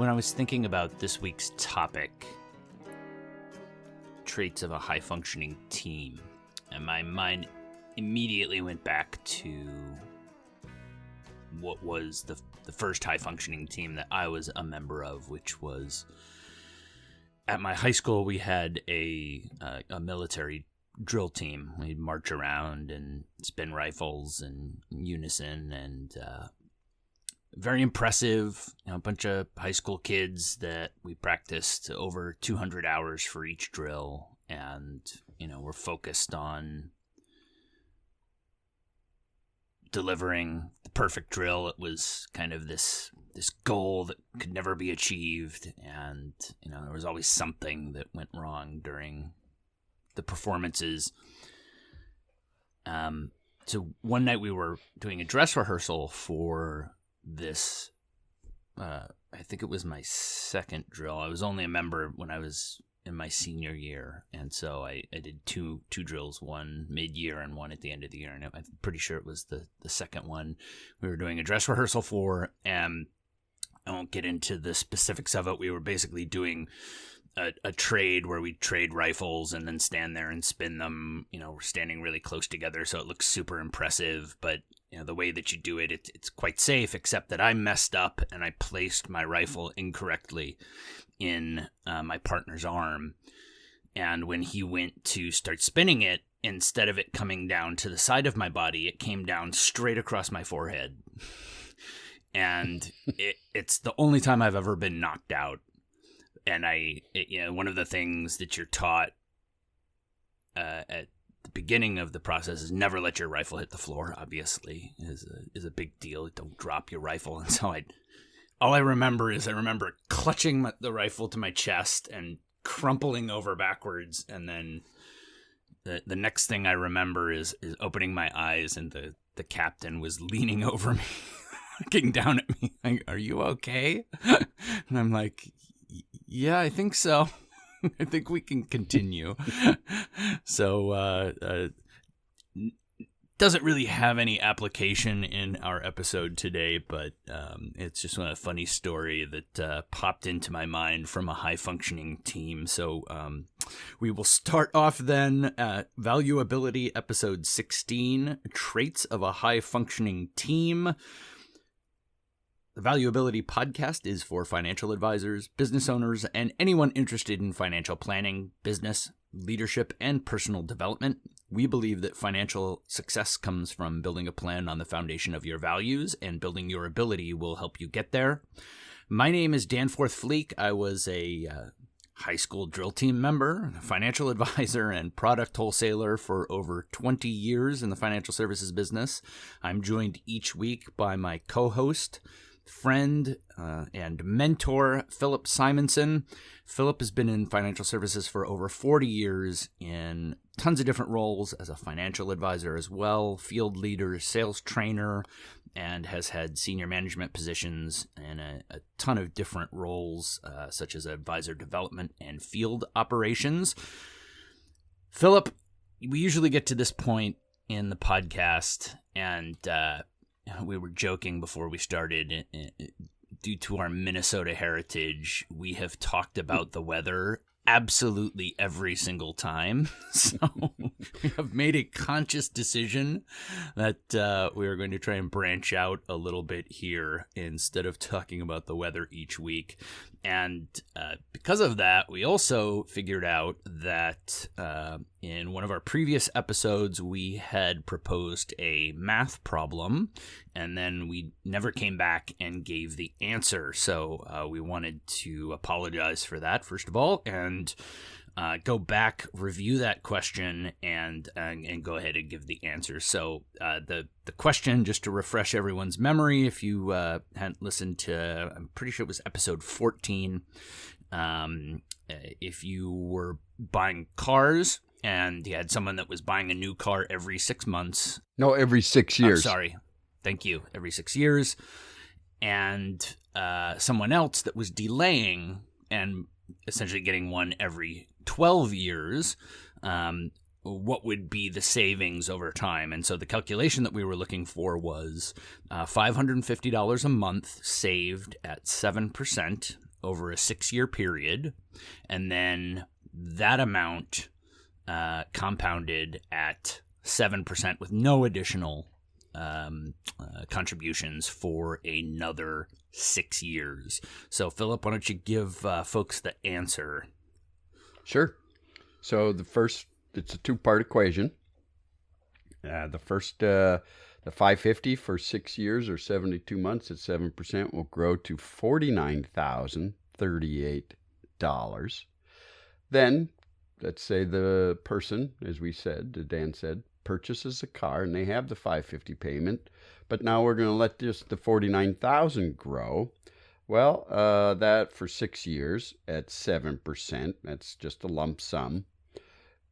When I was thinking about this week's topic, traits of a high-functioning team, and my mind immediately went back to what was the first high-functioning team that I was a member of, which was at my high school. We had a military drill team. We'd march around and spin rifles in unison, and very impressive. A bunch of high school kids that we practiced over 200 hours for each drill, and we're focused on delivering the perfect drill. It was kind of this goal that could never be achieved, and there was always something that went wrong during the performances. So one night we were doing a dress rehearsal for this. I think it was my second drill. I was only a member when I was in my senior year, and so I did two drills, one mid-year and one at the end of the year, and I'm pretty sure it was the second one we were doing a dress rehearsal for. And I won't get into the specifics of it. We were basically doing a trade where we trade rifles and then stand there and spin them. We're standing really close together, so it looks super impressive, but the way that you do it, it's quite safe, except that I messed up and I placed my rifle incorrectly in my partner's arm. And when he went to start spinning it, instead of it coming down to the side of my body, it came down straight across my forehead. And it's the only time I've ever been knocked out. And one of the things that you're taught at the beginning of the process is never let your rifle hit the floor. Obviously, is a big deal. Don't drop your rifle. And so all I remember clutching the rifle to my chest and crumpling over backwards. And then the next thing I remember is opening my eyes, and the captain was leaning over me, looking down at me, like, "Are you okay?" And I'm like, "Yeah, I think so. I think we can continue." So doesn't really have any application in our episode today, but it's just a funny story that popped into my mind from a high-functioning team. So we will start off then at Valuability, episode 16, Traits of a High-Functioning Team. The Valuability podcast is for financial advisors, business owners, and anyone interested in financial planning, business, leadership, and personal development. We believe that financial success comes from building a plan on the foundation of your values, and building your ability will help you get there. My name is Danforth Fleek. I was a high school drill team member, financial advisor, and product wholesaler for over 20 years in the financial services business. I'm joined each week by my co-host, friend, and mentor, Philip Simonson. Philip has been in financial services for over 40 years in tons of different roles as a financial advisor as well, field leader, sales trainer, and has had senior management positions in a ton of different roles, such as advisor development and field operations. Philip, we usually get to this point in the podcast, and we were joking before we started. Due to our Minnesota heritage, we have talked about the weather absolutely every single time. So we have made a conscious decision that we are going to try and branch out a little bit here instead of talking about the weather each week. And because of that, we also figured out that in one of our previous episodes, we had proposed a math problem, and then we never came back and gave the answer. So we wanted to apologize for that, first of all, and go back, review that question, and go ahead and give the answer. So the question, just to refresh everyone's memory, if you hadn't listened to, I'm pretty sure it was episode 14, if you were buying cars and you had someone that was buying a new car every 6 months. No, every 6 years. Sorry. Thank you. Every 6 years. And someone else that was delaying and essentially getting one every 12 years, what would be the savings over time? And so the calculation that we were looking for was $550 a month saved at 7% over a 6-year period, and then that amount compounded at 7% with no additional contributions for another 6 years. So, Philip, why don't you give folks the answer? Sure. So it's a two-part equation. The first, the 550 for 6 years or 72 months at 7% will grow to $49,038. Then, let's say the person, as Dan said, purchases a car and they have the 550 payment, but now we're going to let just the 49,000 grow. Well, that for 6 years at 7%, that's just a lump sum.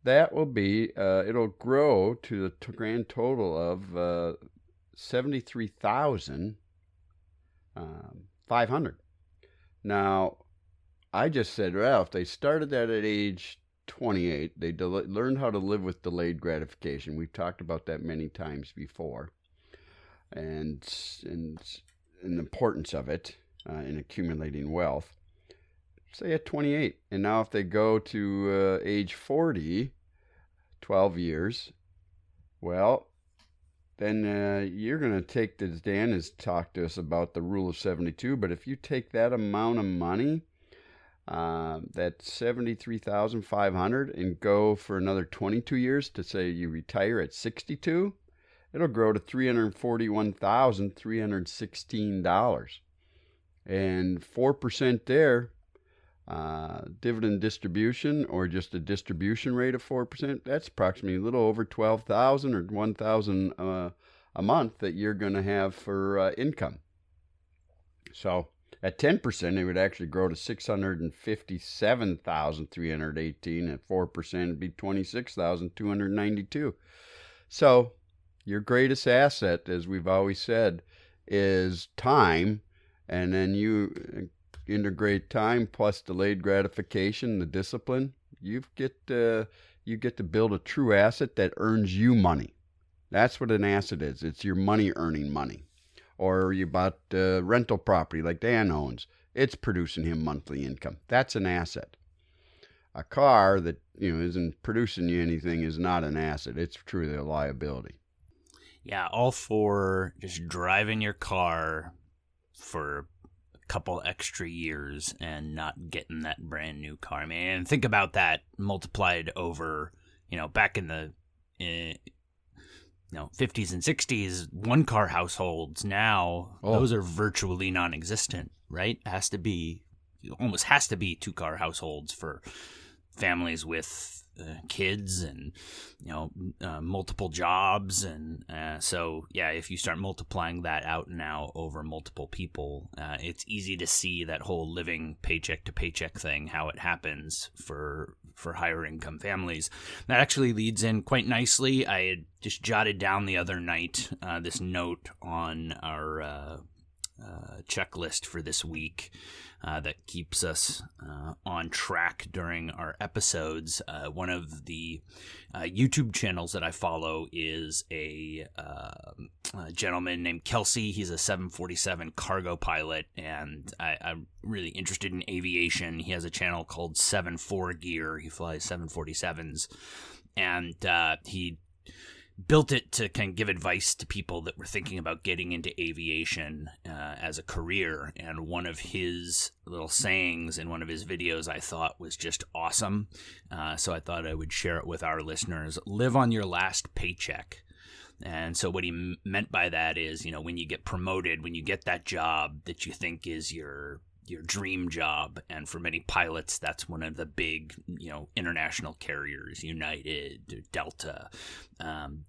That will be, it'll grow to the grand total of $73,500. Now, I just said, well, if they started that at age 28, they learned how to live with delayed gratification. We've talked about that many times before, and the importance of it in accumulating wealth. Say at 28, and now if they go to age 40, 12 years, well, then you're going to take this. Dan has talked to us about the rule of 72, but if you take that amount of money, that $73,500, and go for another 22 years to say you retire at 62, it'll grow to $341,316. And 4% there, dividend distribution, or just a distribution rate of 4%, that's approximately a little over $12,000 or $1,000 a month that you're going to have for income. So at 10%, it would actually grow to $657,318. At 4%, it'd be $26,292. So your greatest asset, as we've always said, is time. And then you integrate time plus delayed gratification, the discipline. You get to build a true asset that earns you money. That's what an asset is. It's your money earning money. Or you bought rental property like Dan owns. It's producing him monthly income. That's an asset. A car that isn't producing you anything is not an asset. It's truly a liability. Yeah, all for just driving your car for a couple extra years and not getting that brand new car. I mean, and think about that multiplied over, back in the 50s and 60s, one car households. Now those are virtually non-existent, right? Almost has to be 2-car households for families with kids and multiple jobs, and so if you start multiplying that out now over multiple people, it's easy to see that whole living paycheck to paycheck thing, how it happens for higher income families. That actually leads in quite nicely. I had just jotted down the other night this note on our checklist for this week that keeps us on track during our episodes. One of the YouTube channels that I follow is a gentleman named Kelsey. He's a 747 cargo pilot, and I'm really interested in aviation. He has a channel called 74 Gear. He flies 747s, and he built it to kind of give advice to people that were thinking about getting into aviation as a career. And one of his little sayings in one of his videos I thought was just awesome. So I thought I would share it with our listeners. Live on your last paycheck. And so what he meant by that is, when you get promoted, when you get that job that you think is your dream job, and for many pilots that's one of the big international carriers, United, Delta,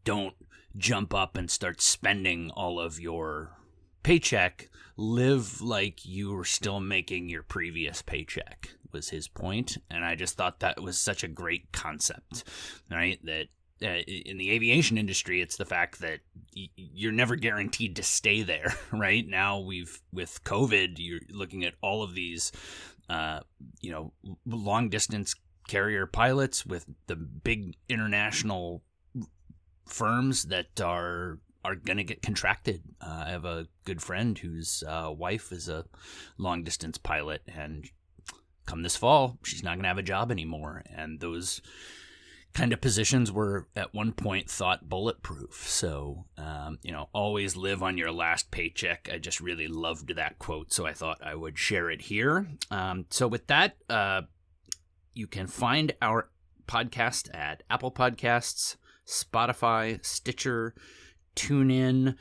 don't jump up and start spending all of your paycheck. Live like you were still making your previous paycheck, was his point. And I just thought that was such a great concept, right? That in the aviation industry, it's the fact that you're never guaranteed to stay there, right? Now with COVID, you're looking at all of these, long distance carrier pilots with the big international firms that are are going to get contracted. I have a good friend whose wife is a long-distance pilot, and come this fall, she's not going to have a job anymore. And those kind of positions were at one point thought bulletproof. So, always live on your last paycheck. I just really loved that quote, so I thought I would share it here. So with that, you can find our podcast at Apple Podcasts, Spotify, Stitcher, TuneIn,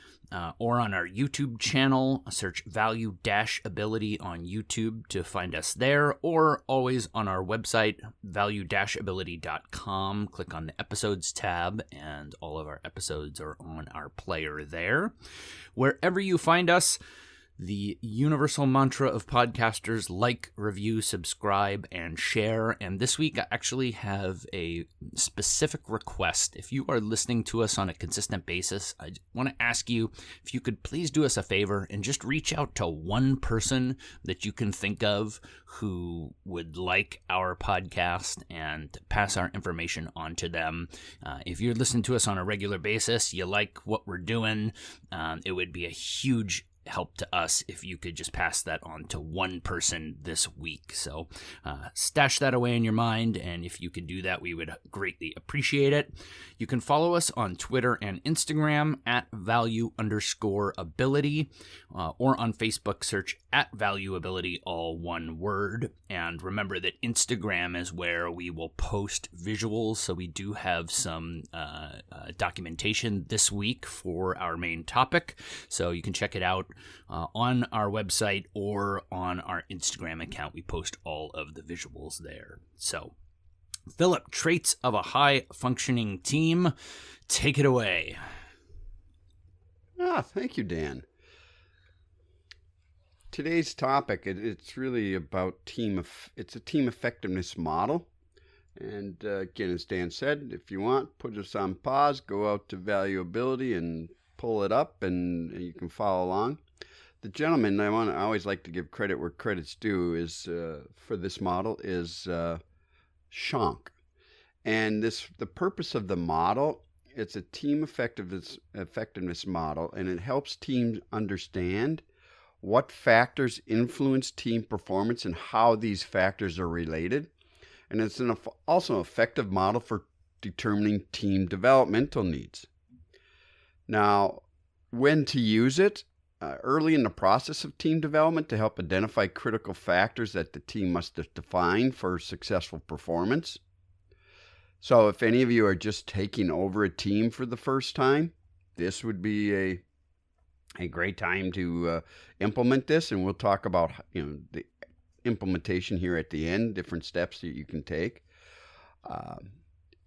or on our YouTube channel. Search Value-Ability on YouTube to find us there, or always on our website, value-ability.com. Click on the episodes tab, and all of our episodes are on our player there. Wherever you find us, the universal mantra of podcasters: like, review, subscribe, and share. And this week I actually have a specific request. If you are listening to us on a consistent basis, I want to ask you if you could please do us a favor and just reach out to one person that you can think of who would like our podcast and pass our information on to them. If you're listening to us on a regular basis, you like what we're doing, it would be a huge help to us if you could just pass that on to one person this week. So stash that away in your mind, and if you could do that, we would greatly appreciate it. You can follow us on Twitter and Instagram at value_ability, or on Facebook, search at Value-Ability, all one word. And remember that Instagram is where we will post visuals, so we do have some documentation this week for our main topic, so you can check it out on our website or on our Instagram account. We post all of the visuals there. So, Philip, traits of a high-functioning team. Take it away. Thank you, Dan. Today's topic, it's really about it's a team effectiveness model. And again, as Dan said, if you want, put us on pause, go out to Value-Ability and pull it up, and you can follow along. The gentleman, I always like to give credit where credit's due, is for this model is Schonk. And the purpose of the model, it's a team effectiveness model, and it helps teams understand what factors influence team performance and how these factors are related. And it's also an effective model for determining team developmental needs. Now, when to use it? Early in the process of team development to help identify critical factors that the team must define for successful performance. So if any of you are just taking over a team for the first time, this would be a great time to implement this, and we'll talk about the implementation here at the end, different steps that you can take.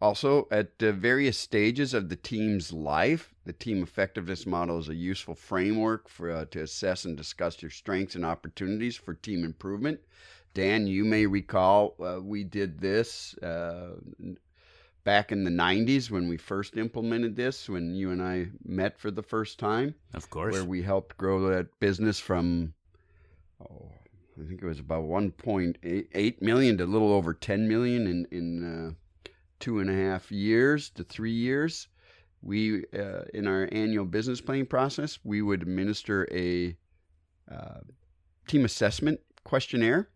Also, at the various stages of the team's life, the team effectiveness model is a useful framework to assess and discuss your strengths and opportunities for team improvement. Dan, you may recall we did this back in the 90s when we first implemented this, when you and I met for the first time. Of course. Where we helped grow that business from, I think it was about 1.8 million to a little over 10 million in 2.5 years to 3 years. We, in our annual business planning process, we would administer a team assessment questionnaire,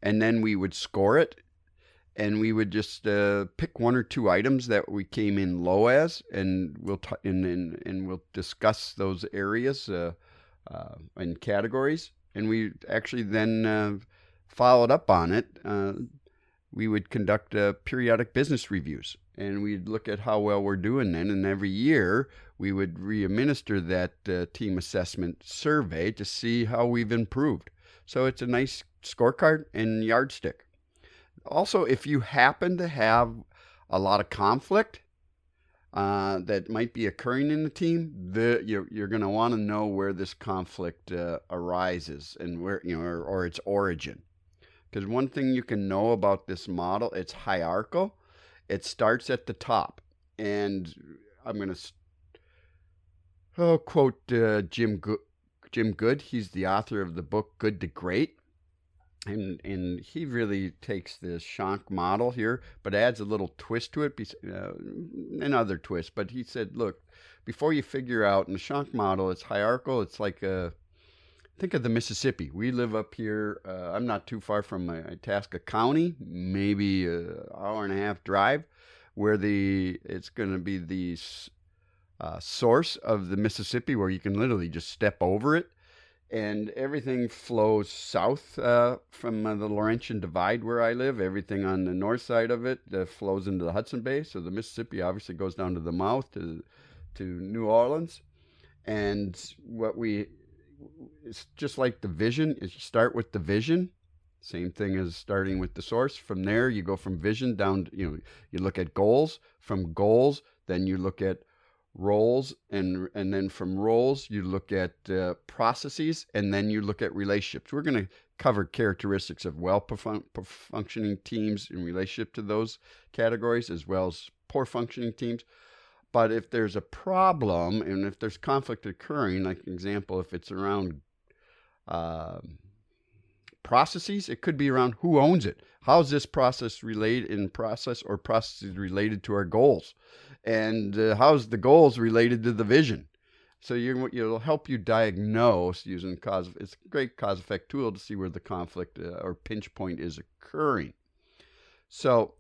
and then we would score it, and we would just pick one or two items that we came in low as, and we'll discuss those areas and categories, and we actually then followed up on it. We would conduct periodic business reviews, and we'd look at how well we're doing then. And every year, we would re-administer that team assessment survey to see how we've improved. So it's a nice scorecard and yardstick. Also, if you happen to have a lot of conflict that might be occurring in the team, you're going to want to know where this conflict arises and where, or its origin. Because one thing you can know about this model, it's hierarchical. It starts at the top. And I'm going to quote Jim Good. He's the author of the book Good to Great. And he really takes this Schonk model here, but adds a little twist to it, another twist. But he said, look, before you figure out, in the Schunk model, it's hierarchical. It's like think of the Mississippi. We live up here. I'm not too far from Itasca County, maybe an hour and a half drive, where it's going to be the source of the Mississippi, where you can literally just step over it. And everything flows south from the Laurentian Divide where I live. Everything on the north side of it flows into the Hudson Bay. So the Mississippi obviously goes down to the mouth to New Orleans. And it's just like the vision. Is you start with the vision. Same thing as starting with the source. From there, you go from vision down. You look at goals. From goals, then you look at roles, and then from roles you look at processes, and then you look at relationships. We're going to cover characteristics of functioning teams in relationship to those categories, as well as poor functioning teams. But if there's a problem and if there's conflict occurring, like an example, if it's around processes, it could be around who owns it. How's this process related in process, or processes related to our goals? And how's the goals related to the vision? So it'll help you diagnose using it's a great cause effect tool to see where the conflict or pinch point is occurring. So,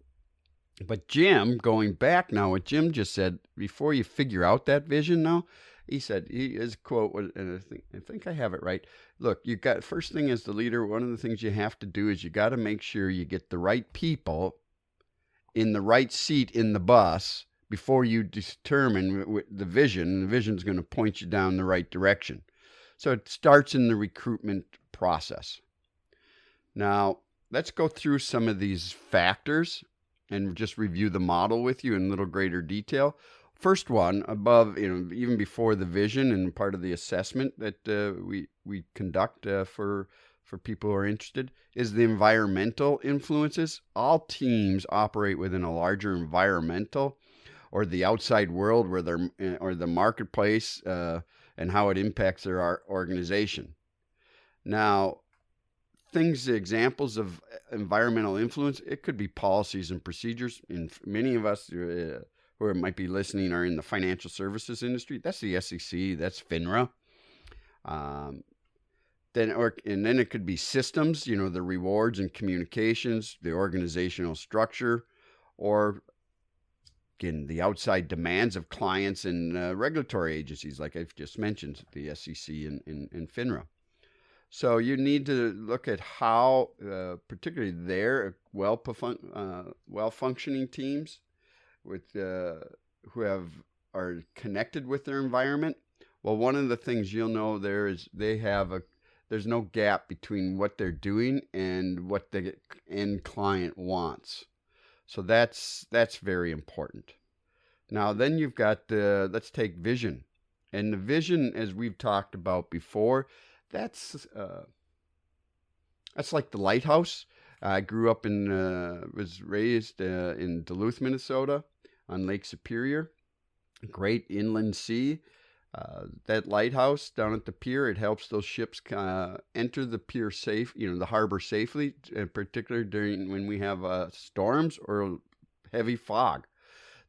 but Jim, going back now, what Jim just said, before you figure out that vision now, he said, his quote was, and I think I have it right. Look, first thing as the leader, one of the things you have to do is you got to make sure you get the right people in the right seat in the bus before you determine the vision. The vision is going to point you down the right direction. So it starts in the recruitment process. Now, let's go through some of these factors and just review the model with you in a little greater detail. First one, above, even before the vision and part of the assessment that we conduct for people who are interested, is the environmental influences. All teams operate within a larger environmental or the outside world or the marketplace and how it impacts their organization. Now, examples of environmental influence, it could be policies and procedures. And many of us who might be listening are in the financial services industry. That's the SEC, that's FINRA. Then it could be systems, the rewards and communications, the organizational structure, or again, the outside demands of clients and regulatory agencies, like I've just mentioned, the SEC and FINRA. So you need to look at how, particularly their well-functioning teams with who are connected with their environment. Well, one of the things you'll know there is there's no gap between what they're doing and what the end client wants. So that's very important. Now, then you've got let's take vision. And the vision, as we've talked about before, that's like the lighthouse. I grew up was raised in Duluth, Minnesota, on Lake Superior, great inland sea. That lighthouse down at the pier, it helps those ships enter the pier the harbor safely, in particular when we have storms or heavy fog.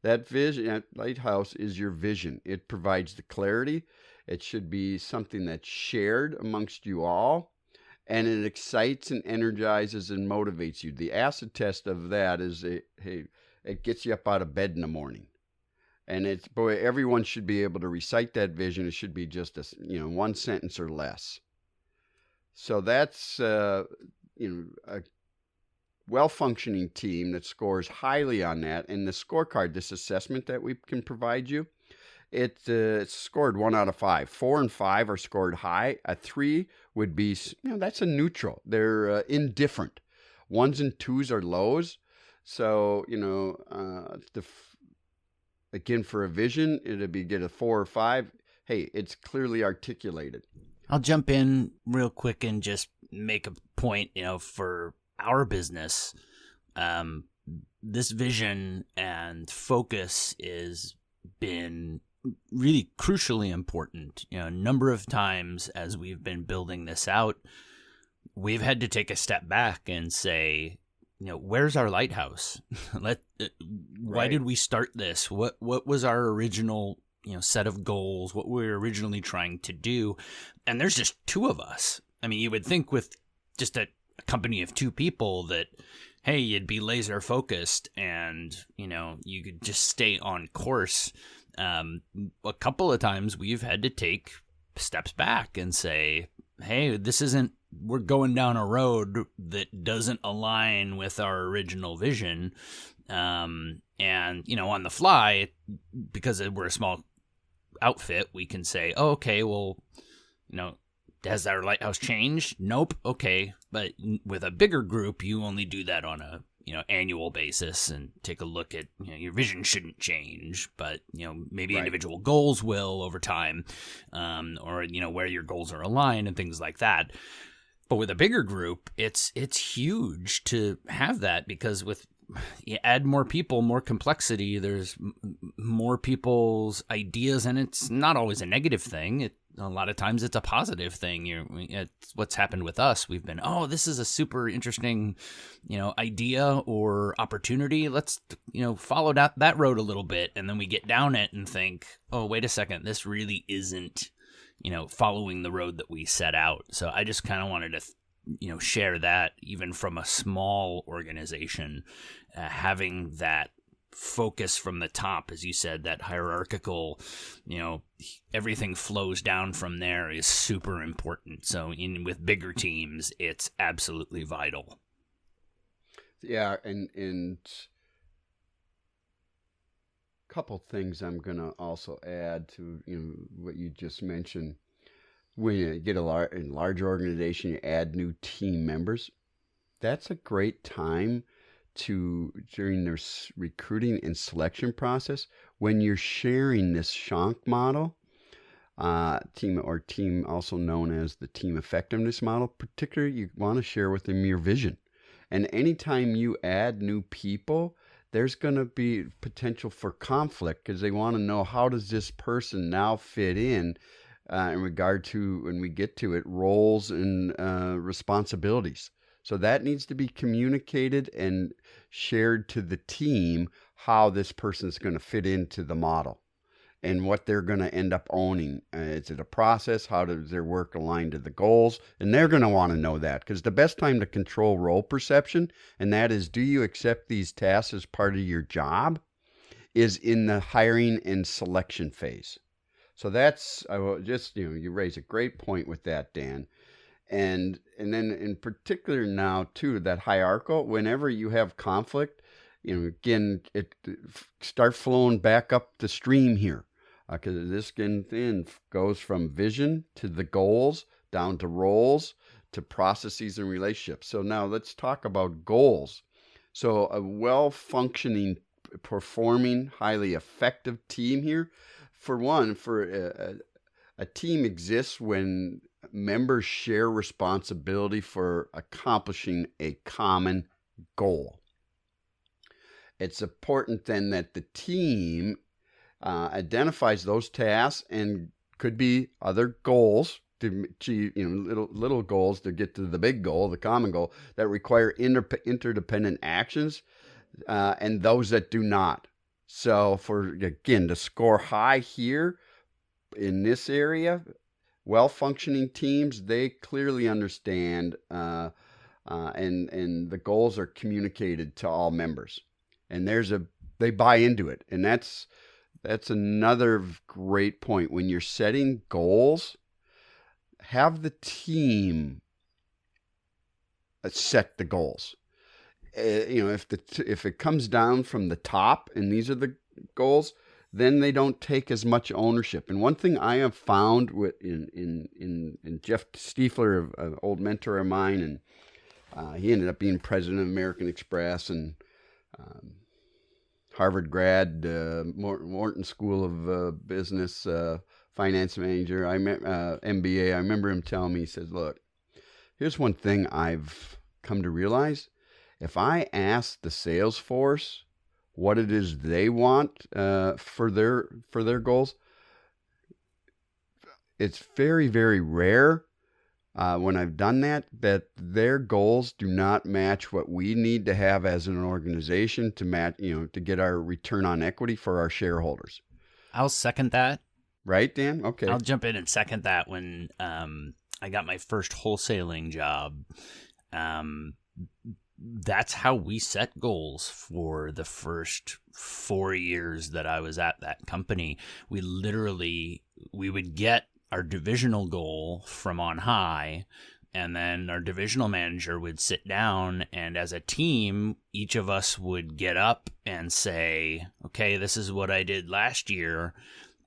That lighthouse is your vision. It provides the clarity. It should be something that's shared amongst you all, and it excites and energizes and motivates you. The acid test of that is, it gets you up out of bed in the morning. And everyone should be able to recite that vision. It should be just one sentence or less. So that's a well-functioning team that scores highly on that. And the scorecard, this assessment that we can provide you, it's scored 1 out of 5. 4 and 5 are scored high. A 3 would be, that's a neutral. They're indifferent. 1s and 2s are lows. So, again, for a vision, it'd be get a 4 or 5. Hey, it's clearly articulated. I'll jump in real quick and just make a point, for our business. This vision and focus has been really crucially important. A number of times as we've been building this out, we've had to take a step back and say, where's our lighthouse? Why did we start this? What was our original set of goals, what we were originally trying to do. And there's just two of us. I mean, you would think with just a company of two people that, hey, you'd be laser focused and, you could just stay on course. A couple of times we've had to take steps back and say, hey, we're going down a road that doesn't align with our original vision. And, on the fly, because we're a small outfit, we can say, oh, okay, well, has our lighthouse changed? Nope. Okay. But with a bigger group, you only do that on a, annual basis and take a look at, your vision shouldn't change, but, maybe individual goals will over time, or, where your goals are aligned and things like that. But with a bigger group, it's huge to have that, because with you add more people, more complexity, there's more people's ideas, and it's not always a negative thing. A lot of times it's a positive thing. It's what's happened with us. We've been, this is a super interesting, idea or opportunity. Let's, follow that road a little bit. And then we get down it and think, oh, wait a second, this really isn't, following the road that we set out. So I just kind of wanted to share that, even from a small organization, having that focus from the top, as you said, that hierarchical, everything flows down from there, is super important. So with bigger teams, it's absolutely vital. Yeah, and a couple things I'm going to also add to what you just mentioned. When you get in a large organization, you add new team members. That's a great time during their recruiting and selection process, when you're sharing this Schank model, team also known as the team effectiveness model. Particularly, you want to share with them your vision. And anytime you add new people, there's going to be potential for conflict, because they want to know, how does this person now fit in regard to, when we get to it, roles and responsibilities. So that needs to be communicated and shared to the team, how this person is going to fit into the model and what they're going to end up owning. Is it a process? How does their work align to the goals? And they're going to want to know that, because the best time to control role perception, and that is, do you accept these tasks as part of your job, is in the hiring and selection phase. So that's, I will just, you raise a great point with that, Dan. And then in particular now too, that hierarchical, whenever you have conflict, again, start flowing back up the stream here, because this again goes from vision to the goals, down to roles, to processes and relationships. So now let's talk about goals. So a well-functioning, performing, highly effective team here, for one, a team exists when members share responsibility for accomplishing a common goal. It's important then that the team identifies those tasks, and could be other goals to achieve, little goals to get to the big goal, the common goal, that require interdependent actions, and those that do not. So to score high here in this area, well-functioning teams, they clearly understand, and the goals are communicated to all members, and they buy into it. And that's another great point. When you're setting goals, have the team set the goals. If it comes down from the top and these are the goals, then they don't take as much ownership. And one thing I have found in Jeff Stiefler, an old mentor of mine, and he ended up being president of American Express, and Harvard grad, Wharton School of Business, finance manager, MBA. I remember him telling me, he says, look, here's one thing I've come to realize. If I ask the sales force what it is they want for their goals, it's very, very rare when I've done that their goals do not match what we need to have as an organization to get our return on equity for our shareholders. I'll second that. Right, Dan? Okay. I'll jump in and second that. When I got my first wholesaling job, that's how we set goals for the first 4 years that I was at that company. We would get our divisional goal from on high, and then our divisional manager would sit down, and as a team, each of us would get up and say, okay, this is what I did last year,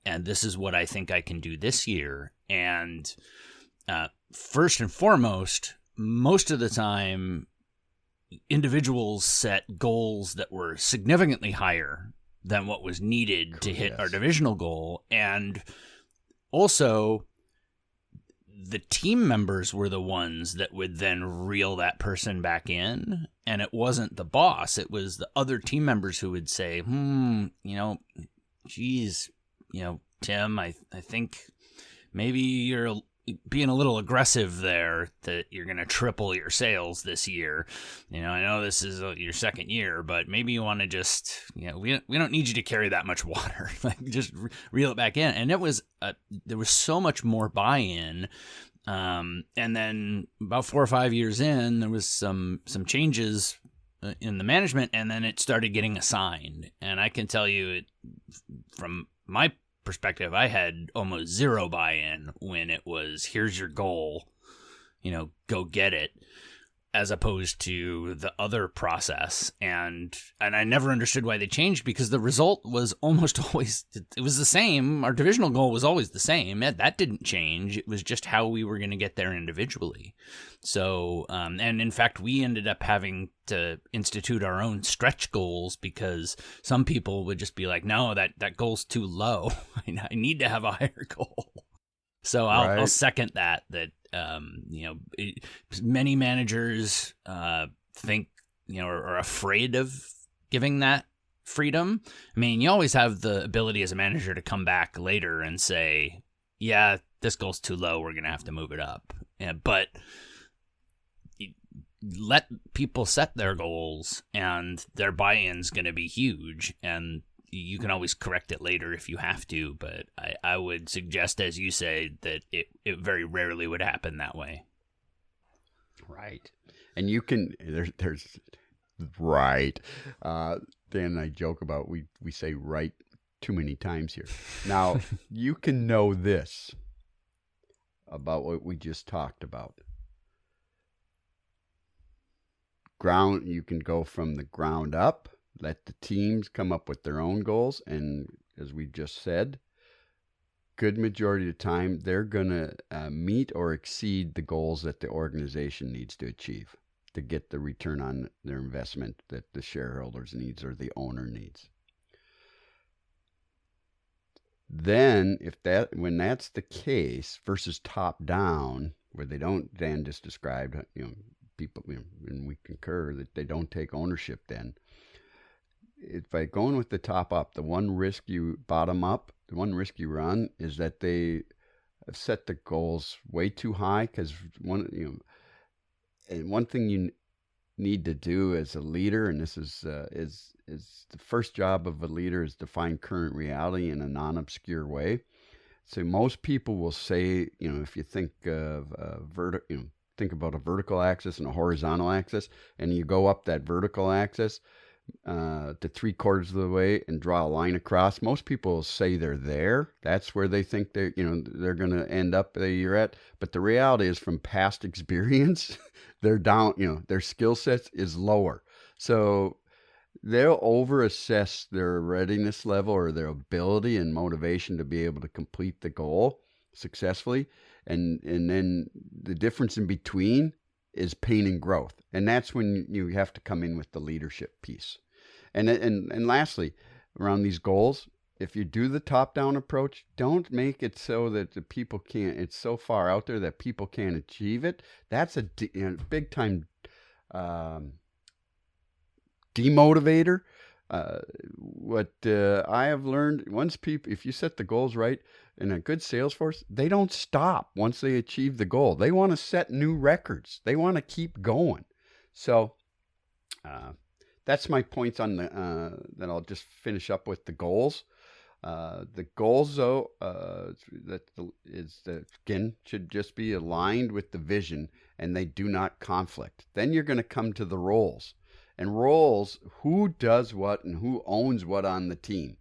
and this is what I think I can do this year. And first and foremost, most of the time, individuals set goals that were significantly higher than what was needed to hit our divisional goal. And also, the team members were the ones that would then reel that person back in. And it wasn't the boss. It was the other team members who would say, geez, Tim, I think maybe you're being a little aggressive there, that you're going to triple your sales this year. I know this is your second year, but maybe you want to just, we don't need you to carry that much water. Like, just reel it back in. And it was, there was so much more buy-in. And then about 4 or 5 years in, there was some changes in the management, and then it started getting assigned. And I can tell you, from my perspective, I had almost zero buy-in when it was, here's your goal, go get it, as opposed to the other process. And I never understood why they changed, because the result was almost always, it was the same. Our divisional goal was always the same. That didn't change. It was just how we were going to get there individually. So, and in fact, we ended up having to institute our own stretch goals, because some people would just be like, no, that goal's too low. I need to have a higher goal. So I'll second that many managers think, are afraid of giving that freedom. I mean, you always have the ability as a manager to come back later and say, yeah, this goal's too low, we're going to have to move it up. Yeah, but let people set their goals, and their buy-in's going to be huge, and you can always correct it later if you have to, but I would suggest, as you say, that it very rarely would happen that way. Right. And you can, there's right. Dan and I joke about, we say right too many times here. Now, you can know this about what we just talked about. You can go from the ground up, let the teams come up with their own goals, and as we just said, good majority of the time, they're going to meet or exceed the goals that the organization needs to achieve to get the return on their investment that the shareholders needs or the owner needs. Then, when that's the case versus top down, where they don't, Dan just described, people, and we concur that they don't take ownership then. By going with the top up, the one risk you run is that they have set the goals way too high, because one thing you need to do as a leader, and this is the first job of a leader, is define current reality in a non-obscure way. So most people will say, if you think of think about a vertical axis and a horizontal axis, and you go up that vertical axis to 3/4 of the way and draw a line across, most people will say they're there. That's where they think they're going to end up that you're at. But the reality is, from past experience, they're down, their skill sets is lower. So they'll over-assess their readiness level or their ability and motivation to be able to complete the goal successfully. And then the difference in between is pain and growth. And that's when you have to come in with the leadership piece. And lastly, around these goals, if you do the top-down approach, don't make it so that the people can't, it's so far out there that people can't achieve it. That's a big-time demotivator. What I have learned, if you set the goals right in a good sales force, they don't stop once they achieve the goal. They want to set new records. They want to keep going. So that's my points on that I'll just finish up with the goals. The goals, though, again, should just be aligned with the vision, and they do not conflict. Then you're going to come to the roles. And roles, who does what and who owns what on the team.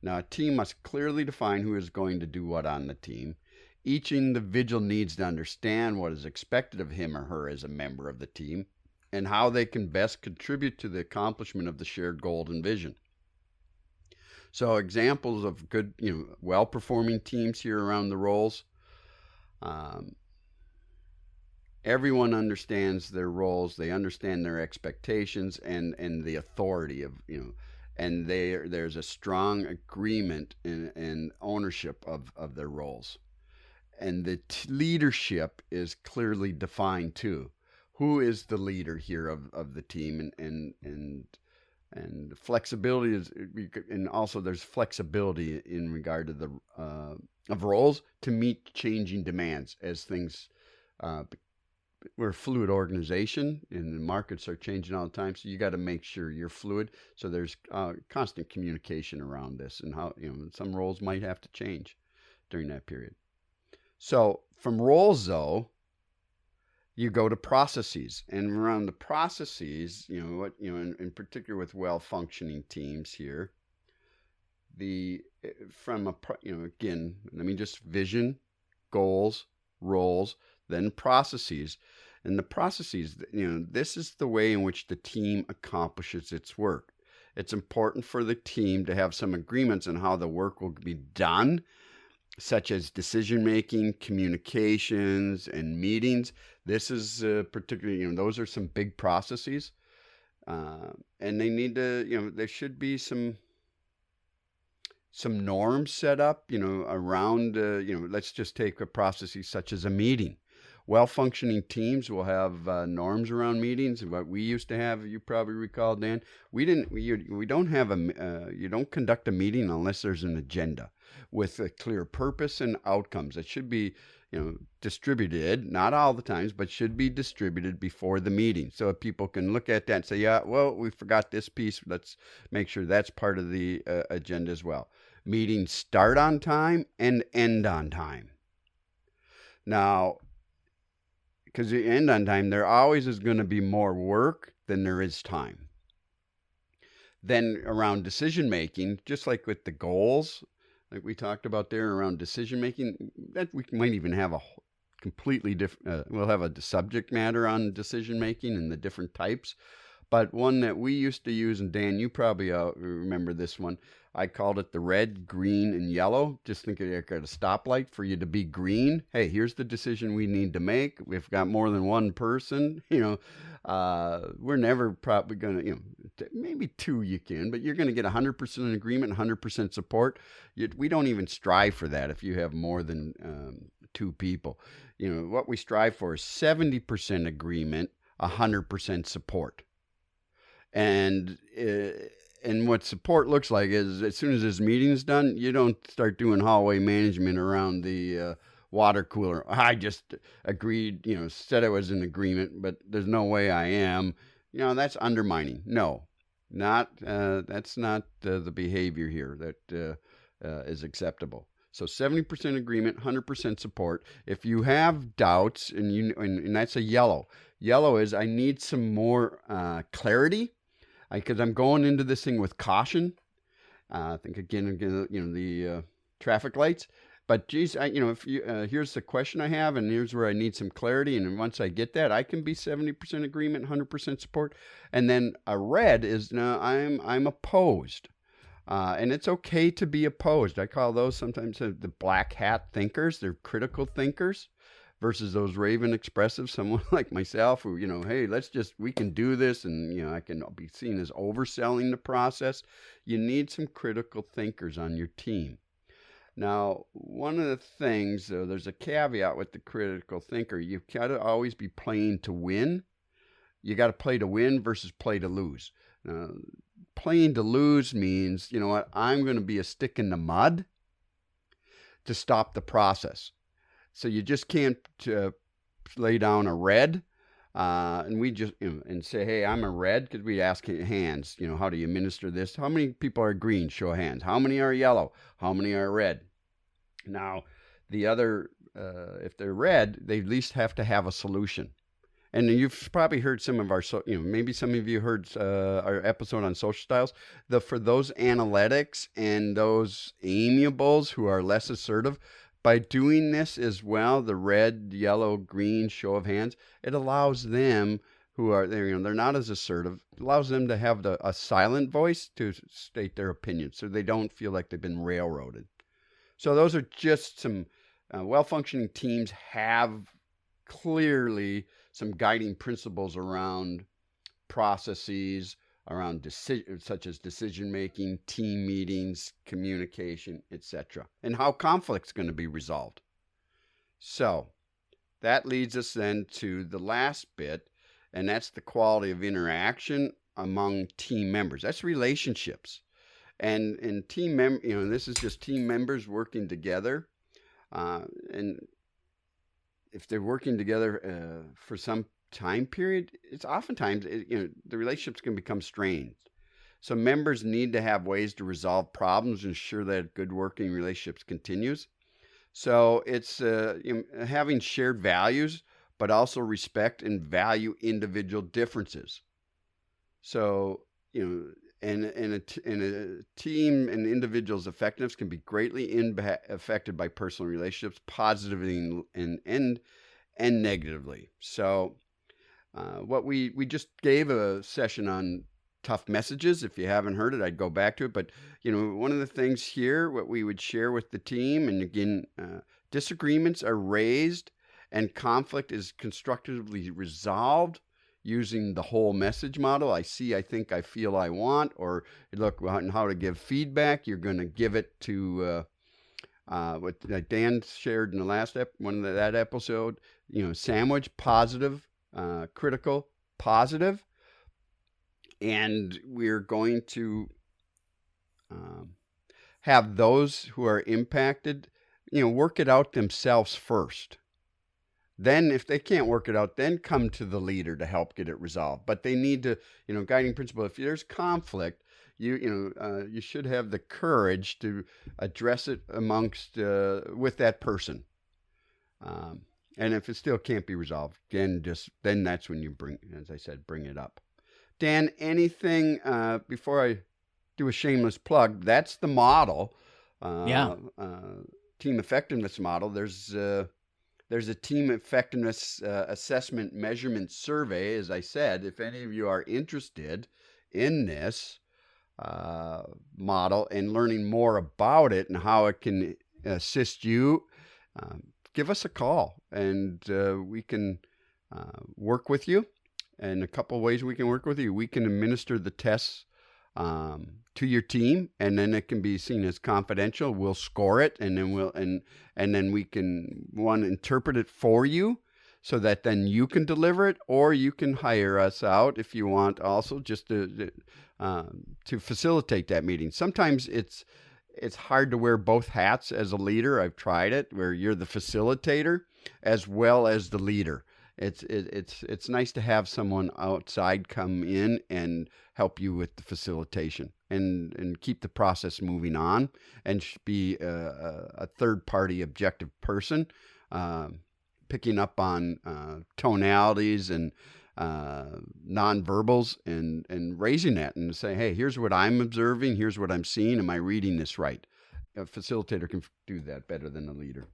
Now, a team must clearly define who is going to do what on the team. Each individual needs to understand what is expected of him or her as a member of the team and how they can best contribute to the accomplishment of the shared goal and vision. So examples of good, well-performing teams here around the roles. Everyone understands their roles. They understand their expectations and the authority of, and there's a strong agreement and ownership of their roles. And the leadership is clearly defined too. Who is the leader here of the team, and flexibility is, and also there's flexibility in regard to the of roles to meet changing demands as things. We're a fluid organization, and the markets are changing all the time. So you got to make sure you're fluid. So there's constant communication around this, and how some roles might have to change during that period. So from roles, though, you go to processes, and around the processes, in particular with well-functioning teams here, again, let me just vision, goals, roles, then processes. And the processes, this is the way in which the team accomplishes its work. It's important for the team to have some agreements on how the work will be done, such as decision-making, communications, and meetings. This is particularly, those are some big processes. And they need to, there should be some norms set up, around, let's just take a process such as a meeting. Well-functioning teams will have norms around meetings. What we used to have, you probably recall, Dan, we don't have you don't conduct a meeting unless there's an agenda with a clear purpose and outcomes. It should be, distributed, not all the times, but should be distributed before the meeting, so that people can look at that and say, yeah, well, we forgot this piece. Let's make sure that's part of the agenda as well. Meetings start on time and end on time. Now, because you end on time, there always is going to be more work than there is time. Then around decision making, just like with the goals, like we talked about there around decision making, that we might even have a completely different, we'll have a subject matter on decision making and the different types. But one that we used to use, and Dan, you probably remember this one, I called it the red, green, and yellow. Just think of it like a stoplight for you to be green. Hey, here's the decision we need to make. We've got more than one person, we're never probably going to, maybe two you can, but you're going to get 100% agreement, 100% support. We don't even strive for that if you have more than two people. What we strive for is 70% agreement, 100% support. And what support looks like is, as soon as this meeting's done, you don't start doing hallway management around the water cooler. I just agreed, said I was in agreement, but there's no way I am. That's undermining. No, that's not the behavior here that is acceptable. So 70% agreement, 100% support. If you have doubts, and that's a yellow. Yellow is, I need some more clarity. Because I'm going into this thing with caution. I think again, the traffic lights. But geez, if you here's the question I have, and here's where I need some clarity. And once I get that, I can be 70% agreement, 100% support. And then a red is, no, I'm opposed. And it's okay to be opposed. I call those sometimes the black hat thinkers. They're critical thinkers. Versus those raven expressive, someone like myself who, hey, we can do this, and, I can be seen as overselling the process. You need some critical thinkers on your team. Now, one of the things, though, there's a caveat with the critical thinker. You've got to always be playing to win. You got to play to win versus play to lose. Playing to lose means, I'm going to be a stick in the mud to stop the process. So you just can't lay down a red. And we just and say, hey, I'm a red, because we ask hands. How do you administer this? How many people are green? Show of hands. How many are yellow? How many are red? Now, the other, if they're red, they at least have to have a solution. And you've probably heard some of our, maybe some of you heard our episode on social styles. For those analytics and those amiables who are less assertive, by doing this as well, the red, yellow, green show of hands, it allows them who are they're not as assertive, it allows them to have a silent voice to state their opinion, so they don't feel like they've been railroaded. So those are just some well-functioning teams have clearly some guiding principles around processes, around such as decision-making, team meetings, communication, etc., and how conflict's going to be resolved. So that leads us then to the last bit, and that's the quality of interaction among team members. That's relationships. And team this is just team members working together. And if they're working together for some time period, it's oftentimes, the relationships can become strained. So members need to have ways to resolve problems and ensure that good working relationships continues. So it's having shared values, but also respect and value individual differences. So, and a team and individual's effectiveness can be greatly affected by personal relationships, positively and negatively. So what we just gave a session on tough messages. If you haven't heard it, I'd go back to it. But, one of the things here, what we would share with the team, and again, disagreements are raised and conflict is constructively resolved using the whole message model. I see, I think, I feel, I want, or look on how to give feedback. You're going to give it to what Dan shared in the last that episode. Sandwich, positive, critical, positive, and we're going to have those who are impacted, work it out themselves first. Then if they can't work it out, then come to the leader to help get it resolved. But they need to, guiding principle, if there's conflict, you should have the courage to address it amongst, with that person. And if it still can't be resolved, then that's when you bring it up. Dan, anything, before I do a shameless plug, that's the model. Team effectiveness model. There's a team effectiveness assessment measurement survey, as I said. If any of you are interested in this model and learning more about it and how it can assist you, give us a call, and we can work with you. And a couple of ways we can work with you. We can administer the tests to your team, and then it can be seen as confidential. We'll score it, and then then we can interpret it for you, so that then you can deliver it, or you can hire us out if you want, also just to facilitate that meeting. Sometimes it's hard to wear both hats as a leader. I've tried it, where you're the facilitator as well as the leader. It's nice to have someone outside come in and help you with the facilitation and keep the process moving on, and be a third-party objective person, picking up on tonalities and nonverbals, and raising that and say, hey, here's what I'm observing, here's what I'm seeing, am I reading this right? A facilitator can do that better than a leader.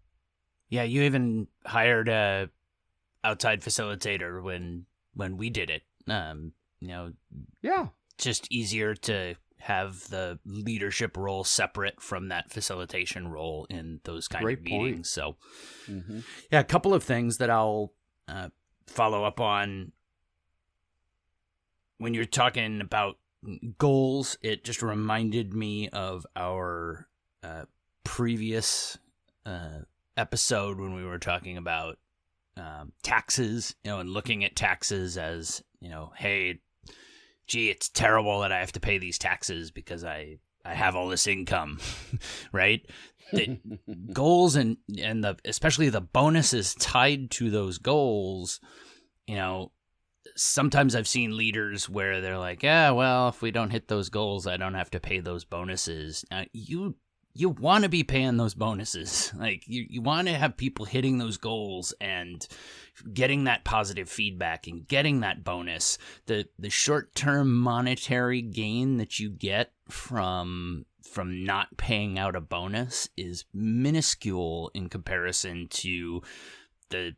Yeah, you even hired a outside facilitator when we did it. Just easier to have the leadership role separate from that facilitation role in those kind of meetings. So, a couple of things that I'll follow up on. When you're talking about goals, it just reminded me of our previous episode when we were talking about taxes, and looking at taxes as, hey, gee, it's terrible that I have to pay these taxes because I have all this income, right? The goals and especially the bonuses tied to those goals, sometimes I've seen leaders where they're like, yeah, well, if we don't hit those goals, I don't have to pay those bonuses. You want to be paying those bonuses. Like you want to have people hitting those goals and getting that positive feedback and getting that bonus. The short-term monetary gain that you get from not paying out a bonus is minuscule in comparison to the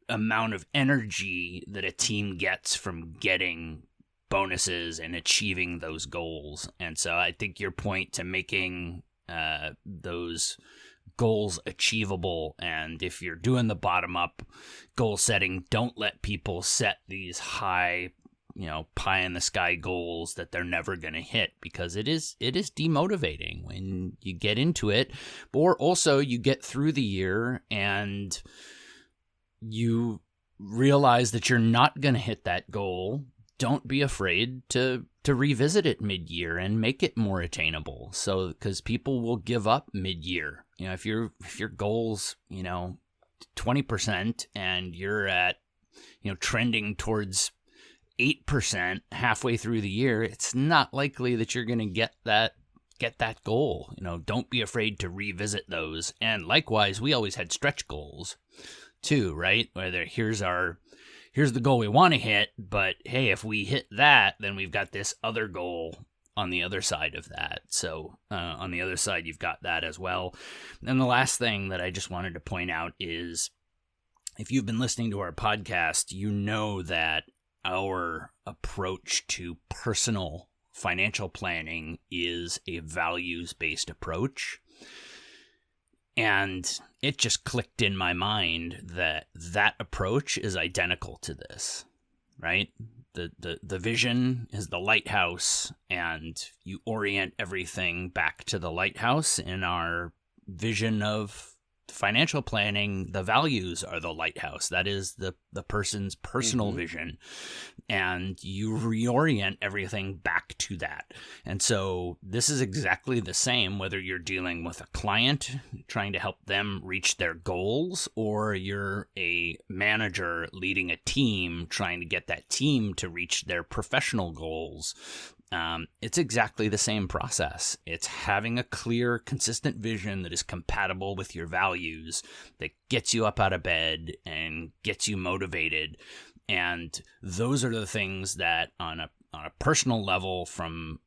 amount of energy that a team gets from getting bonuses and achieving those goals. And so I think your point to making those goals achievable, and if you're doing the bottom up goal setting, don't let people set these high, pie in the sky goals that they're never going to hit, because it is demotivating when you get into it. Or also you get through the year and you realize that you're not going to hit that goal. Don't be afraid to revisit it mid-year and make it more attainable. So, because people will give up mid-year. If your goal's 20% and you're at trending towards 8% halfway through the year, it's not likely that you're going to get that goal. Don't be afraid to revisit those. And likewise, we always had stretch goals too, right? Whether here's the goal we want to hit, but hey, if we hit that, then we've got this other goal on the other side of that. So on the other side, you've got that as well. And the last thing that I just wanted to point out is, if you've been listening to our podcast, you know that our approach to personal financial planning is a values-based approach. And it just clicked in my mind that approach is identical to this, right? The vision is the lighthouse, and you orient everything back to the lighthouse. In our vision of financial planning, the values are the lighthouse. That is the person's personal vision. And you reorient everything back to that. And so this is exactly the same, whether you're dealing with a client trying to help them reach their goals, or you're a manager leading a team trying to get that team to reach their professional goals. It's exactly the same process. It's having a clear, consistent vision that is compatible with your values, that gets you up out of bed and gets you motivated. And those are the things that on a personal level, from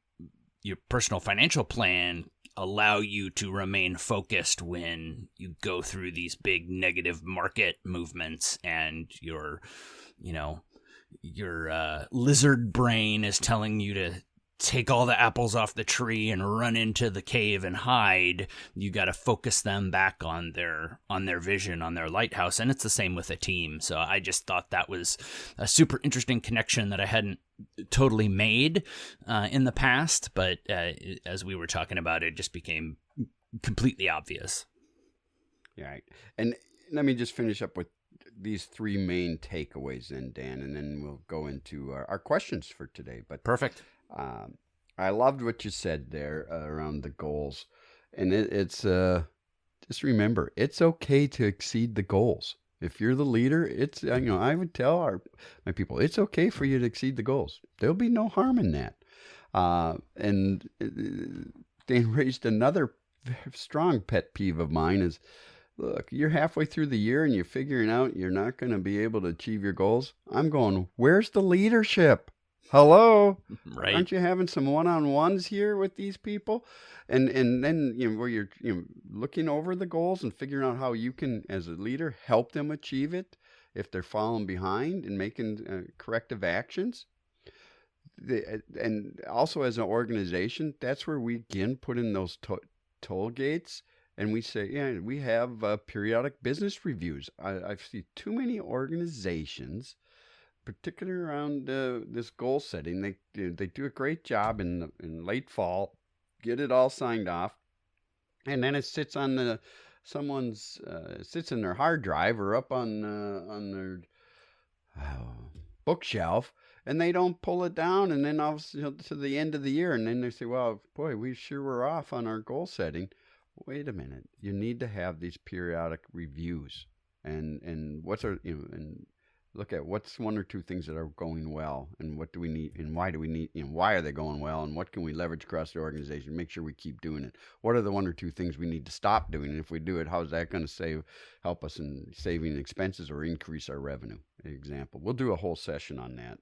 your personal financial plan, allow you to remain focused when you go through these big negative market movements and your lizard brain is telling you to take all the apples off the tree and run into the cave and hide. You got to focus them back on their vision, on their lighthouse. And it's the same with a team. So I just thought that was a super interesting connection that I hadn't totally made in the past. But as we were talking about it, just became completely obvious. Right. And let me just finish up with these three main takeaways then, Dan, and then we'll go into our questions for today. But perfect. I loved what you said there around the goals, and it's just remember, it's okay to exceed the goals. If you're the leader, it's I would tell my people, it's okay for you to exceed the goals. There'll be no harm in that. And Dan raised another strong pet peeve of mine is, look, you're halfway through the year and you're figuring out you're not going to be able to achieve your goals. I'm going, where's the leadership? Hello, right? Aren't you having some one-on-ones here with these people, and then where you're looking over the goals and figuring out how you can, as a leader, help them achieve it if they're falling behind and making corrective actions. And also as an organization, that's where we again put in those toll gates, and we say, yeah, we have periodic business reviews. I've seen too many organizations, particularly around this goal setting. They do a great job in late fall, get it all signed off, and then it sits on someone's sits in their hard drive or up on their bookshelf, and they don't pull it down, and then to the end of the year, and then they say, well, boy, we sure were off on our goal setting. Wait a minute, you need to have these periodic reviews, and what's our and look at what's one or two things that are going well, and what do we need, and why do we need, why are they going well, and what can we leverage across the organization? Make sure we keep doing it. What are the one or two things we need to stop doing? And if we do it, how's that going to help us in saving expenses or increase our revenue? Example. We'll do a whole session on that.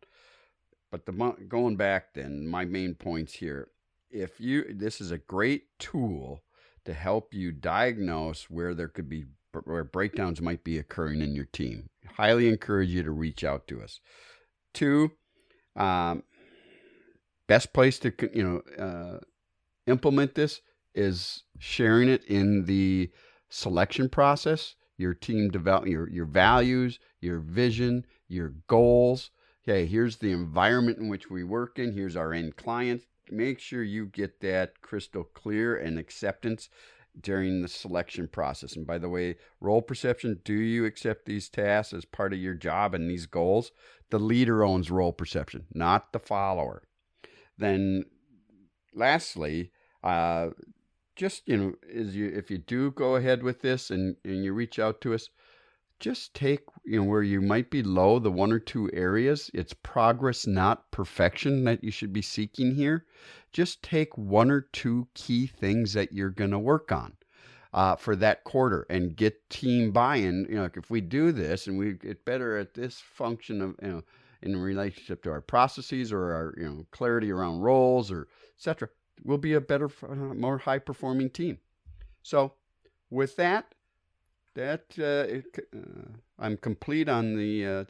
But going back then, my main points here. This is a great tool to help you diagnose where breakdowns might be occurring in your team. Highly encourage you to reach out to us. 2, best place to implement this is sharing it in the selection process. Your team develop your values, your vision, your goals. Okay, here's the environment in which we work in. Here's our end clients. Make sure you get that crystal clear and acceptance during the selection process. And by the way, role perception, do you accept these tasks as part of your job and these goals? The leader owns role perception, not the follower. Then lastly, if you do go ahead with this and you reach out to us, just take, where you might be low, the 1 or 2 areas. It's progress, not perfection, that you should be seeking here. Just take 1 or 2 key things that you're going to work on for that quarter and get team buy-in. If we do this and we get better at this function of, in relationship to our processes or our, clarity around roles or et cetera, we'll be a better, more high-performing team. So with that, I'm complete on the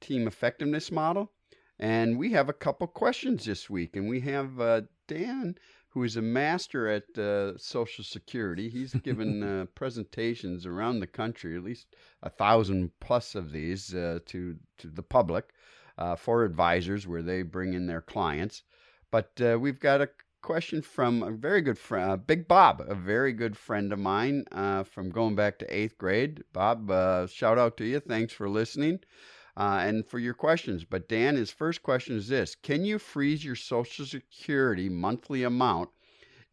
team effectiveness model. And we have a couple questions this week. And we have Dan, who is a master at Social Security. He's given presentations around the country, at least 1,000 plus of these to the public for advisors where they bring in their clients. But we've got a question from a very good friend, Big Bob, a very good friend of mine from going back to 8th grade. Bob, shout out to you. Thanks for listening and for your questions. But Dan, his first question is this: can you freeze your Social Security monthly amount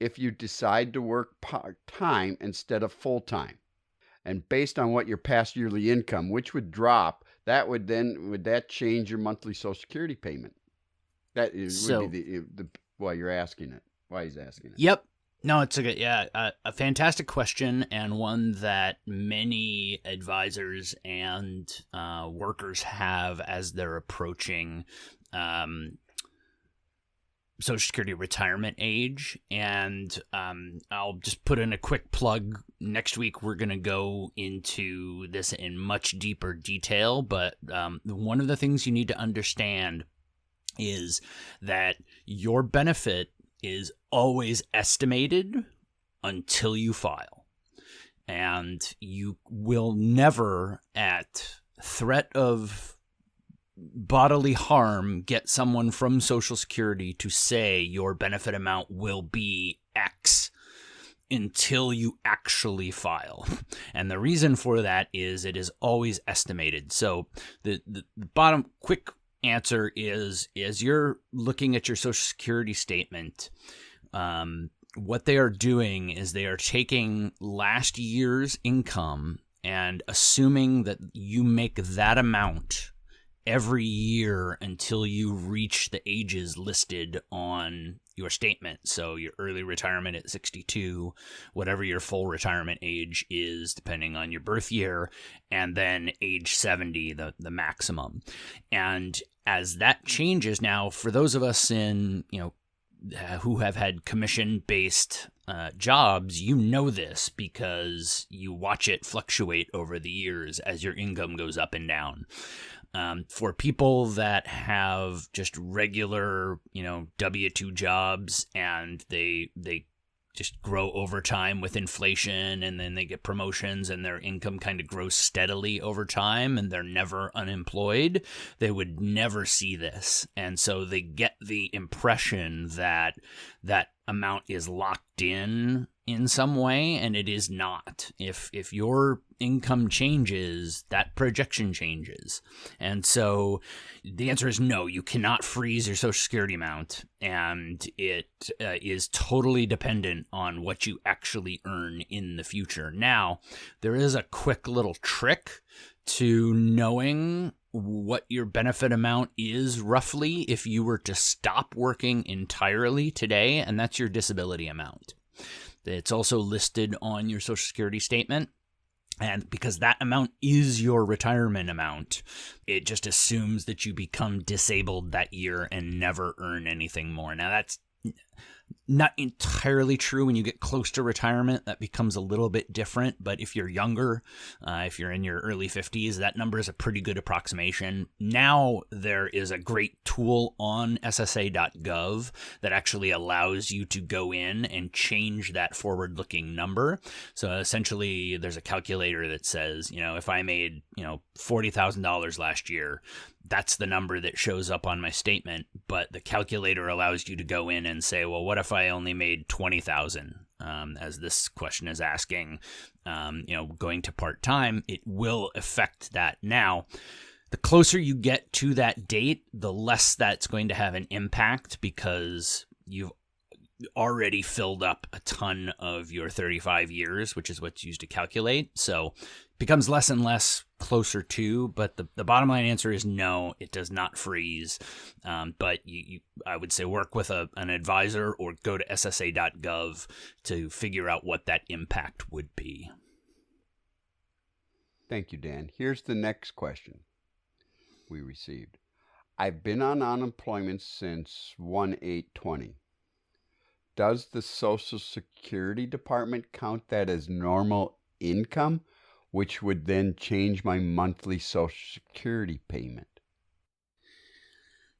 if you decide to work part-time instead of full-time? And based on what your past yearly income, which would drop, would that change your monthly Social Security payment? That would be why you're asking it. Why he's asking it. Yep. No, it's a fantastic question, and one that many advisors and workers have as they're approaching Social Security retirement age. And I'll just put in a quick plug. Next week, we're going to go into this in much deeper detail, but one of the things you need to understand is that your benefit is always estimated until you file. And you will never, at threat of bodily harm, get someone from Social Security to say your benefit amount will be X until you actually file. And the reason for that is it is always estimated. So the bottom quick answer is, as you're looking at your Social Security statement, what they are doing is they are taking last year's income and assuming that you make that amount every year until you reach the ages listed on your statement. So your early retirement at 62, whatever your full retirement age is, depending on your birth year, and then age 70, the maximum. And as that changes now, for those of us in, who have had commission-based jobs, this because you watch it fluctuate over the years as your income goes up and down. For people that have just regular, W-2 jobs and they just grow over time with inflation, and then they get promotions and their income kind of grows steadily over time and they're never unemployed, they would never see this. And so they get the impression that that amount is locked in in some way, and it is not. If your income changes, that projection changes. And so the answer is no, you cannot freeze your Social Security amount, and it is totally dependent on what you actually earn in the future. Now, there is a quick little trick to knowing what your benefit amount is roughly if you were to stop working entirely today, and that's your disability amount. It's also listed on your Social Security statement. And because that amount is your retirement amount, it just assumes that you become disabled that year and never earn anything more. Now, that's not entirely true. When you get close to retirement, that becomes a little bit different. But if you're younger, if you're in your early 50s, that number is a pretty good approximation. Now there is a great tool on SSA.gov that actually allows you to go in and change that forward-looking number. So essentially, there's a calculator that says, if I made, $40,000 last year, that's the number that shows up on my statement, but the calculator allows you to go in and say, well, what if I only made 20,000? As this question is asking, going to part-time, it will affect that. Now, the closer you get to that date, the less that's going to have an impact, because you've already filled up a ton of your 35 years, which is what's used to calculate. So it becomes less and less closer to, but the bottom line answer is no, it does not freeze. But I would say work with an advisor or go to SSA.gov to figure out what that impact would be. Thank you, Dan. Here's the next question we received. I've been on unemployment since 1/8/20. Does the Social Security Department count that as normal income, which would then change my monthly Social Security payment?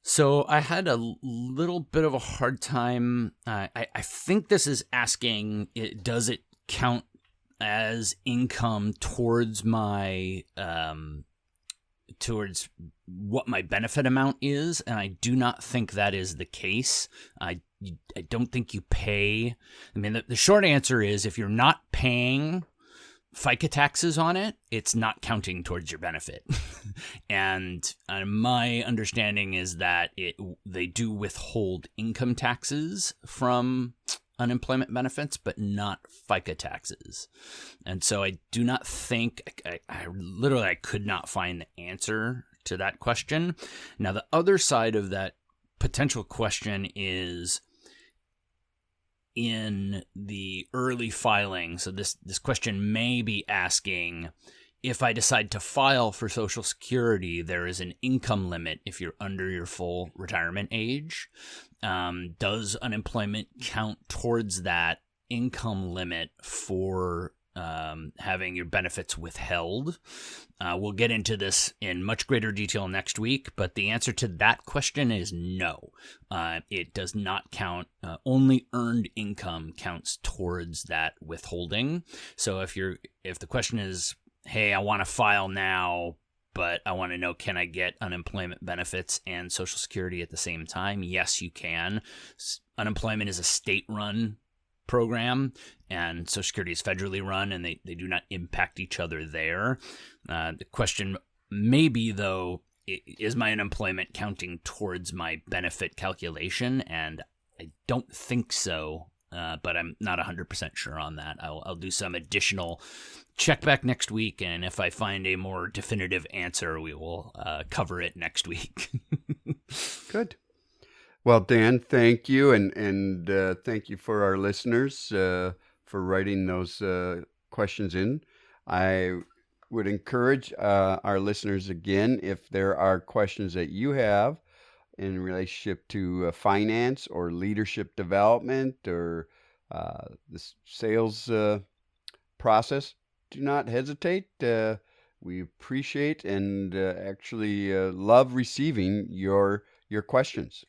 So I had a little bit of a hard time. I think this is asking, does it count as income towards my towards what my benefit amount is? And I do not think that is the case. I don't think you pay. I mean, the short answer is if you're not paying FICA taxes on it, it's not counting towards your benefit. And my understanding is that they do withhold income taxes from unemployment benefits, but not FICA taxes. And so I do not think, I could not find the answer to that question. Now, the other side of that potential question is in the early filing. So this question may be asking, if I decide to file for Social Security, there is an income limit if you're under your full retirement age. Does unemployment count towards that income limit for having your benefits withheld? We'll get into this in much greater detail next week, but the answer to that question is no. It does not count. Only earned income counts towards that withholding. So if the question is, hey, I want to file now, but I want to know, can I get unemployment benefits and Social Security at the same time? Yes, you can. Unemployment is a state-run program, and Social Security is federally run, and they do not impact each other there. The question may be, though, is my unemployment counting towards my benefit calculation? And I don't think so, but I'm not 100% sure on that. I'll do some additional check back next week, and if I find a more definitive answer, we will cover it next week. Good. Well, Dan, thank you, and thank you for our listeners for writing those questions in. I would encourage our listeners again, if there are questions that you have in relationship to finance or leadership development or the sales process, do not hesitate. We appreciate and actually love receiving your questions.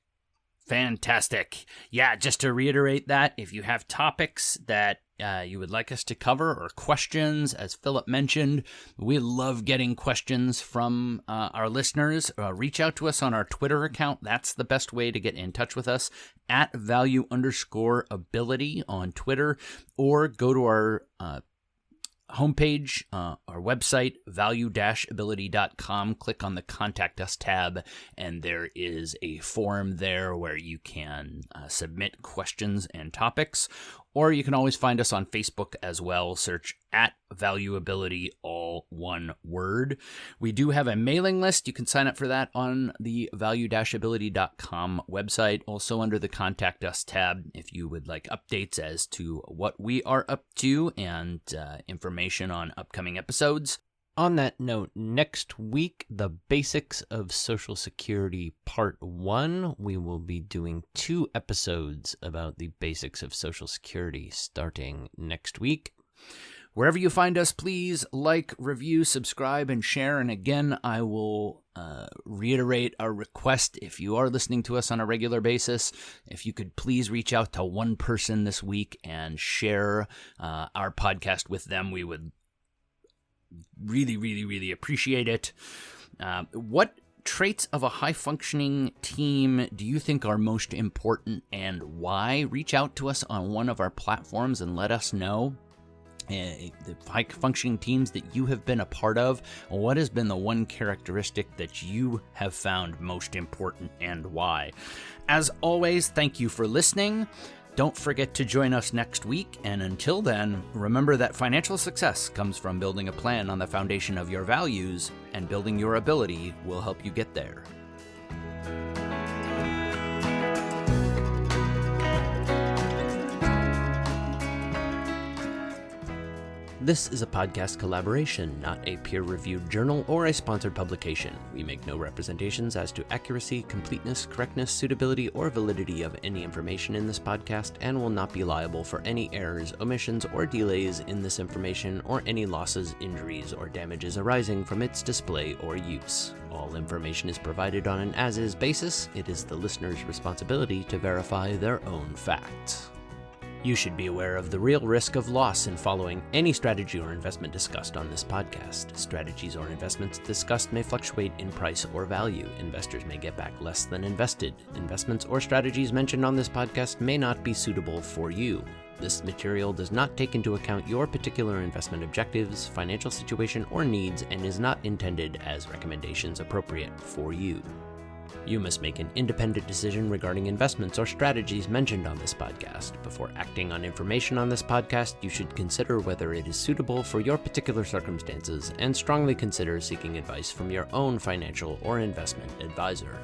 Fantastic. Yeah, just to reiterate that, if you have topics that you would like us to cover or questions, as Philip mentioned, we love getting questions from our listeners. Reach out to us on our Twitter account. That's the best way to get in touch with us, at @value_ability on Twitter, or go to our homepage, our website, value-ability.com. Click on the Contact Us tab, and there is a form there where you can submit questions and topics. Or you can always find us on Facebook as well. Search @ValueAbility, all one word. We do have a mailing list. You can sign up for that on the value-ability.com website. Also under the Contact Us tab, if you would like updates as to what we are up to and information on upcoming episodes. On that note, next week, the Basics of Social Security Part 1. We will be doing 2 episodes about the basics of Social Security starting next week. Wherever you find us, please like, review, subscribe, and share. And again, I will reiterate our request. If you are listening to us on a regular basis, if you could please reach out to one person this week and share our podcast with them, we would really appreciate it. What traits of a high-functioning team do you think are most important, and why? Reach out to us on one of our platforms and let us know. The high-functioning teams that you have been a part of, what has been the one characteristic that you have found most important, and why? As always, thank you for listening. Don't forget to join us next week, and until then, remember that financial success comes from building a plan on the foundation of your values, and building your ability will help you get there. This is a podcast collaboration, not a peer-reviewed journal or a sponsored publication. We make no representations as to accuracy, completeness, correctness, suitability, or validity of any information in this podcast, and will not be liable for any errors, omissions, or delays in this information, or any losses, injuries, or damages arising from its display or use. All information is provided on an as-is basis. It is the listener's responsibility to verify their own facts. You should be aware of the real risk of loss in following any strategy or investment discussed on this podcast. Strategies or investments discussed may fluctuate in price or value. Investors may get back less than invested. Investments or strategies mentioned on this podcast may not be suitable for you. This material does not take into account your particular investment objectives, financial situation, or needs, and is not intended as recommendations appropriate for you. You must make an independent decision regarding investments or strategies mentioned on this podcast. Before acting on information on this podcast, you should consider whether it is suitable for your particular circumstances, and strongly consider seeking advice from your own financial or investment advisor.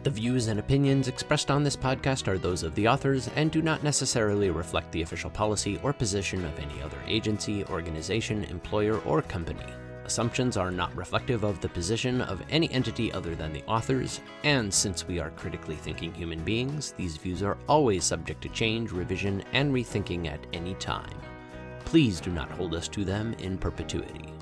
The views and opinions expressed on this podcast are those of the authors and do not necessarily reflect the official policy or position of any other agency, organization, employer, or company. Assumptions are not reflective of the position of any entity other than the authors, and since we are critically thinking human beings, these views are always subject to change, revision, and rethinking at any time. Please do not hold us to them in perpetuity.